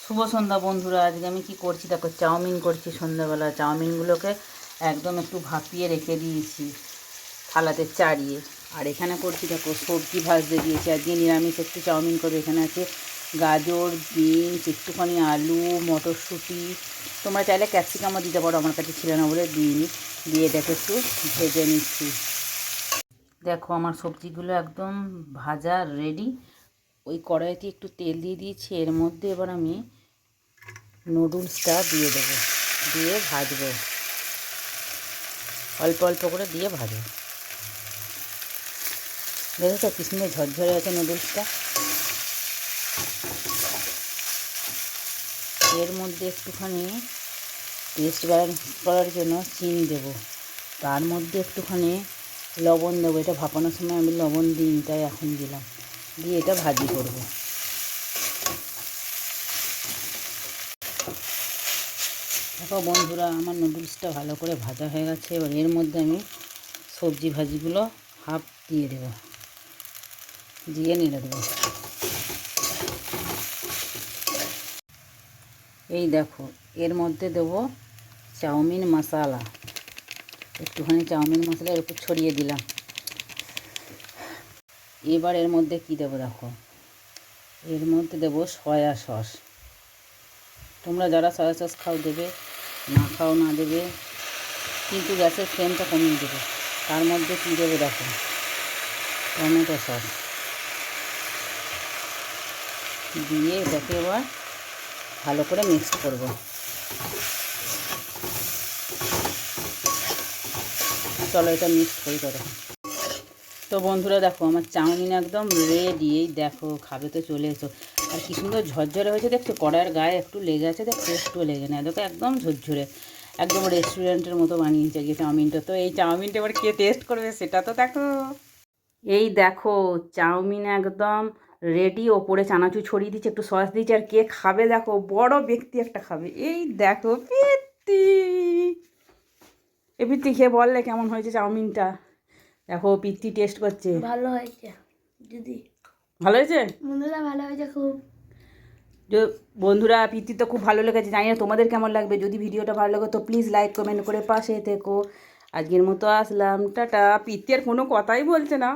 শুভ সন্ধ্যা বন্ধুরা। আজকে আমি কি করছি দেখো, চাউমিন করছি সন্ধ্যাবেলা। চাউমিনগুলোকে একদম একটু ভাপিয়ে রেখে দিয়েছি থালাতে চাড়িয়ে। আর এখানে করছি দেখো, সবজি ভাজতে দিয়েছি। আজকে নিরামিষ একটু চাউমিন করবে। এখানে আছে গাজর, বিনস, একটুখানি আলু, মটরশুঁটি। তোমরা চাইলে ক্যাপসিকামও দিতে পারো, আমার কাছে ছিল না বলে দিইনি। দিয়ে এটাকে একটু ভেজে নিচ্ছি। দেখো আমার সবজিগুলো একদম ভাজা রেডি। ওই কড়াইতে একটু তেল দিয়ে দিয়েছি। এর মধ্যে এবার আমি নুডলসটা দিয়ে দেবো, দিয়ে ভাজবো, অল্প অল্প করে দিয়ে ভাজবো। দেখেছো কি সুন্দর ঝরঝরে আছে নুডলসটা। এর মধ্যে একটুখানি টেস্ট ব্যালেন্স করার জন্য চিনি দেবো, তার মধ্যে একটুখানি লবণ দেবো। এটা ভাপানোর সময় আমি লবণ দিই, তাই এখন দিলাম। দিয়ে এটা ভাজি করবো। দেখো বন্ধুরা, আমার নুডলসটা ভালো করে ভাজা হয়ে গেছে। এবার এর মধ্যে আমি সবজি ভাজিগুলো হাফ দিয়ে দেবো, দিয়ে নেড়ে দেবো। এই দেখো, এর মধ্যে দেবো চাউমিন মশলা। একটুখানি চাউমিন মশলা এর উপর ছড়িয়ে দিলাম। এবার এর মধ্যে কি দেবো দেখো, এর মধ্যে দেবো সয়া সস। তোমরা যারা সয়া সস খাও দেবে, না খাও না দেবে, কিন্তু গ্যাসের ফ্লেমটা কমিয়ে দেবে। তার মধ্যে কী দেবো দেখো, টমেটো সস দিয়ে এটাকে এবার ভালো করে মিক্স করব। চলো এটা মিক্স করি করো। তো বন্ধুরা দেখো, আমার চাউমিন একদম রেডি। এই দেখো, খাবে তো চলে এসো। আর কি সুন্দর ঝরঝরে হয়েছে দেখছো, কড়াইয়ের গায়ে একটু লেগে আছে, দেখো একটুও লেগে না। দেখো একদম ঝরঝরে, একদম রেস্টুরেন্টের মতো বানিয়েছে যে চাউমিনটা। তো এই চাউমিনটা এবার কে টেস্ট করবে সেটা তো দেখো। এই দেখো চাউমিন একদম রেডি। ওপরে চানাচুর ছড়িয়ে দিচ্ছে, একটু সস দিচ্ছে। আর কে খাবে দেখো, বড় ব্যক্তি একটা খাবে। এই দেখো পিত্তি, এ পিত্তি খেয়ে বললে কেমন হয়েছে চাউমিনটা। দেখো পিত্তি টেস্ট করছে। ভালো হয়েছে দিদি, ভালো হয়েছে বন্ধুরা, ভালো হয়েছে খুব। বন্ধুরা পিত্তি তো খুব ভালো লেগেছে। জানি না তোমাদের কেমন লাগবে। যদি ভিডিওটা ভালো লাগে তো প্লিজ লাইক কমেন্ট করে পাশে থেকো। আজকের মতো আসলাম, টাটা। পিত্তি আর কোনো কথাই বলছে না।